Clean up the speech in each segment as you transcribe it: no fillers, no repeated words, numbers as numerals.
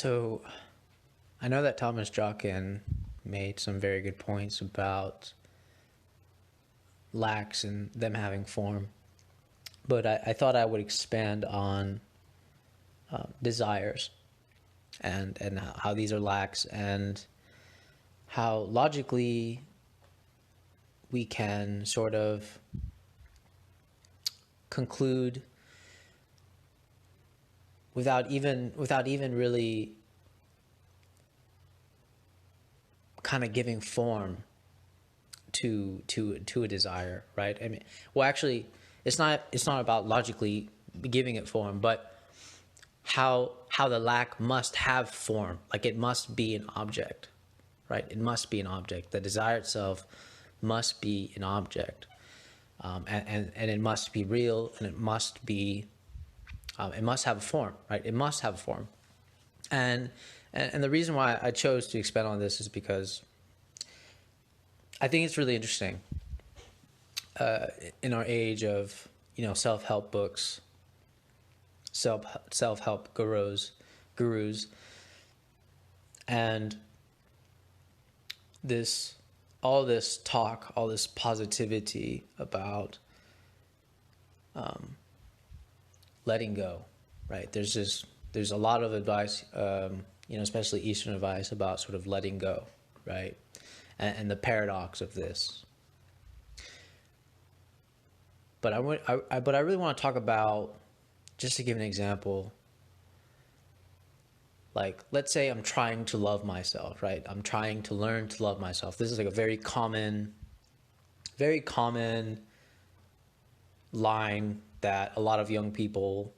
So I know that Thomas Jockin made some very good points about lacks and them having form, but I thought I would expand on desires and how these are lacks and how logically we can sort of conclude without even really kind of giving form to a desire, right? I mean, well, actually, it's not about logically giving it form, but how the lack must have form, like it must be an object, right? It must be an object. The desire itself must be an object, and it must be real, and it must be it must have a form, right? It must have a form, and the reason why I chose to expand on this is because I think it's really interesting in our age of self-help books, self-help gurus, and all this talk, all this positivity about letting go, right? There's a lot of advice, especially Eastern advice about sort of letting go, right? And the paradox of this. But I really want to talk about, just to give an example, like, let's say I'm trying to love myself, right? I'm trying to learn to love myself. This is like a very common line that a lot of young people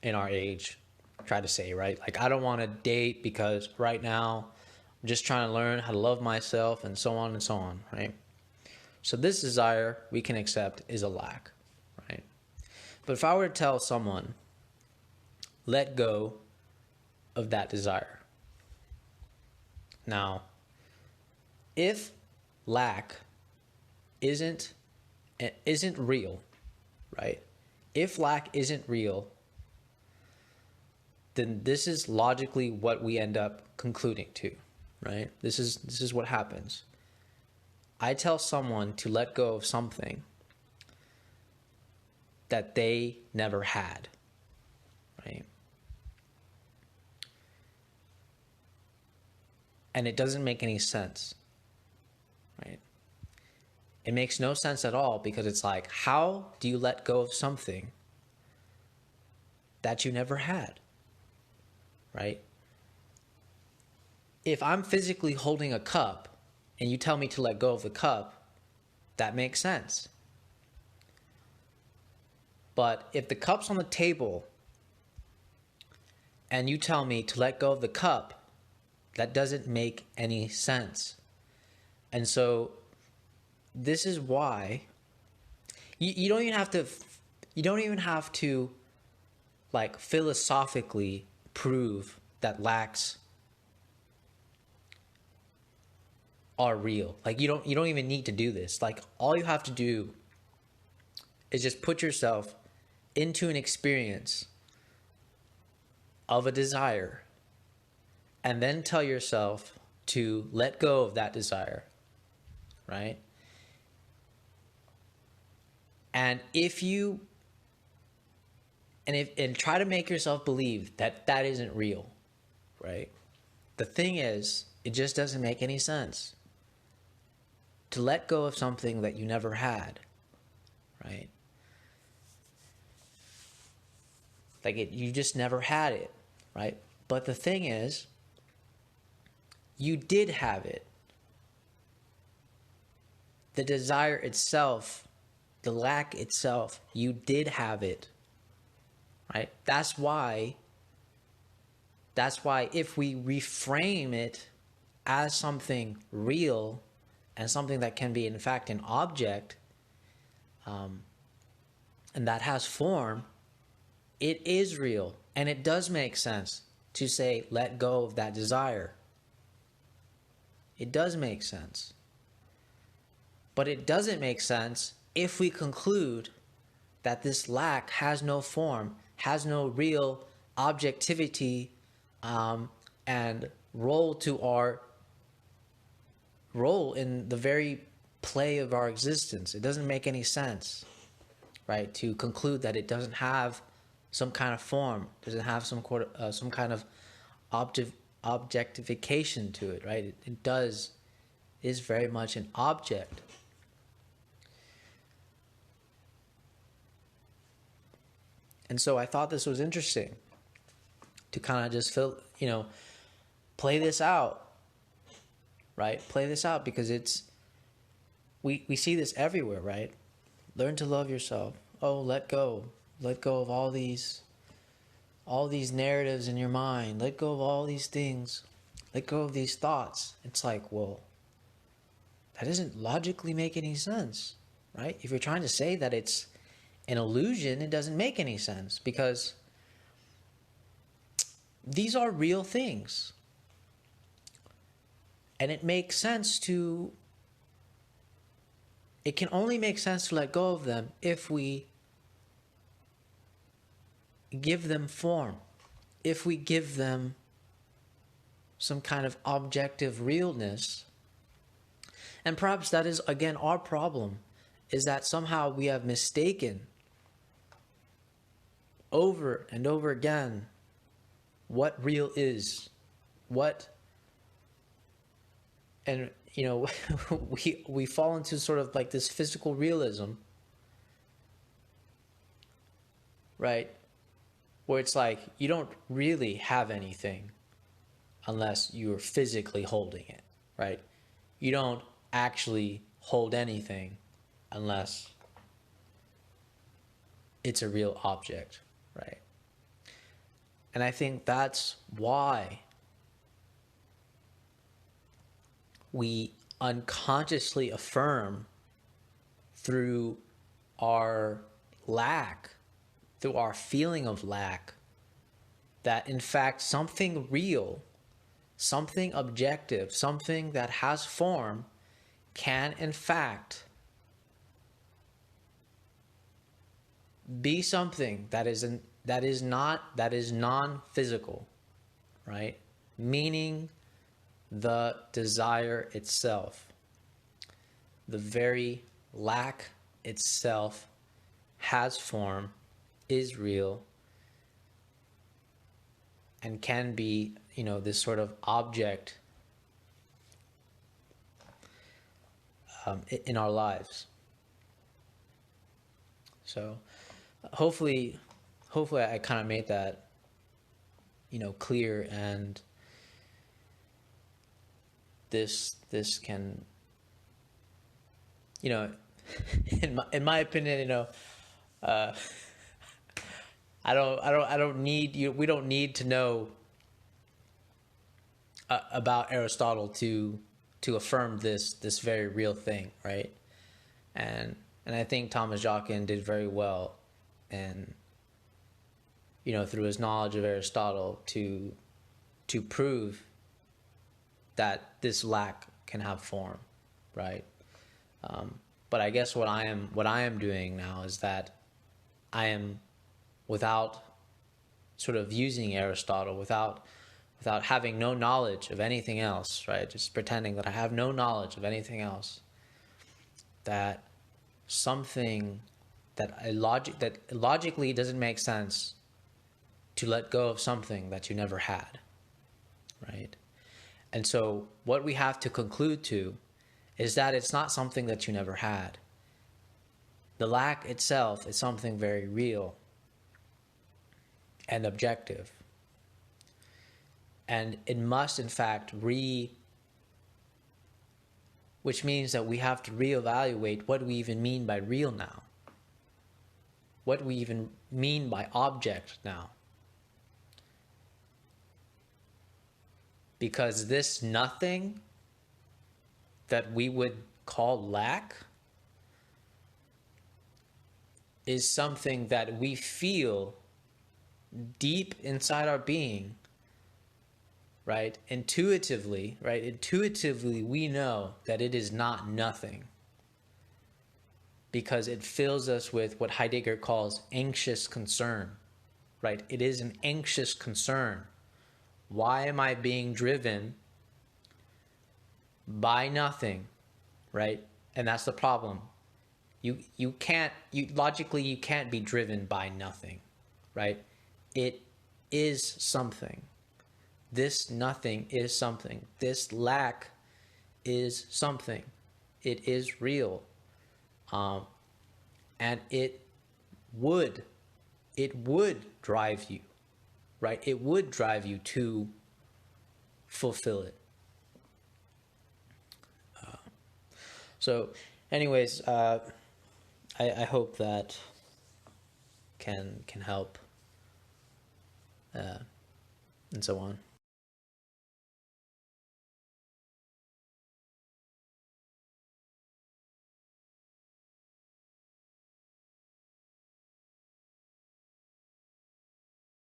in our age try to say, right? Like, I don't want to date because right now I'm just trying to learn how to love myself, and so on, right? So this desire we can accept is a lack, right? But if I were to tell someone, let go of that desire. Now, if lack isn't real, right? If lack isn't real, then this is logically what we end up concluding to, right? This is what happens. I tell someone to let go of something that they never had, right? And it doesn't make any sense, right? It makes no sense at all, because it's like, how do you let go of something that you never had, right? If I'm physically holding a cup and you tell me to let go of the cup, that makes sense. But if the cup's on the table and you tell me to let go of the cup, that doesn't make any sense. And so this is why you don't even have to like philosophically prove that lacks are real. Like, you don't even need to do this. Like, all you have to do is just put yourself into an experience of a desire, and then tell yourself to let go of that desire, right? And try to make yourself believe that that isn't real, right? The thing is, it just doesn't make any sense to let go of something that you never had, right? Like, you just never had it, right? But the thing is, you did have it. The desire itself, the lack itself, you did have it, right? That's why if we reframe it as something real and something that can be, in fact, an object, and that has form, it is real. And it does make sense to say, let go of that desire. It does make sense. But it doesn't make sense if we conclude that this lack has no form, has no real objectivity, and roll to our role in the very play of our existence. It doesn't make any sense, right? To conclude that it doesn't have some kind of form, doesn't have some kind of objectification to it, right? It is very much an object. And so I thought this was interesting to kind of just play this out, right? Play this out, because we see this everywhere, right? Learn to love yourself. Oh, let go of all these narratives in your mind. Let go of all these things. Let go of these thoughts. It's like, well, that doesn't logically make any sense, right? If you're trying to say that it's an illusion, it doesn't make any sense, because these are real things. And it can only make sense to let go of them if we give them form, if we give them some kind of objective realness. And perhaps that is, again, our problem, is that somehow we have mistaken over and over again what real is, and we fall into sort of like this physical realism, right? Where it's like you don't really have anything unless you're physically holding it, right? You don't actually hold anything unless it's a real object, right? And I think that's why we unconsciously affirm through our lack, through our feeling of lack, that in fact something real, something objective, something that has form can in fact be something that is non-physical, right? Meaning the desire itself, the very lack itself has form, is real, and can be, this sort of object in our lives. So hopefully I kind of made that, clear, and this can, in my opinion, I don't need you. We don't need to know about Aristotle to affirm this very real thing, right? And I think Thomas Jacquin did very well, and through his knowledge of Aristotle to prove that this lack can have form, right? But I guess what I am doing now is that I am, without sort of using Aristotle, without having no knowledge of anything else, right? Just pretending that I have no knowledge of anything else, that something that logically doesn't make sense to let go of something that you never had, right? And so what we have to conclude to is that it's not something that you never had. The lack itself is something very real and objective. And it must, in fact, which means that we have to reevaluate what we even mean by real now. What we even mean by object now. Because this nothing that we would call lack is something that we feel deep inside our being, right? Intuitively, right? Intuitively, we know that it is not nothing, because it fills us with what Heidegger calls anxious concern, right? It is an anxious concern Why am I being driven by nothing, right? And that's the problem. You can't, logically you can't be driven by nothing, right? It is something. This nothing is something. This lack is something. It is real. And it would drive you, right? It would drive you to fulfill it. So anyways, I hope that can help, and so on.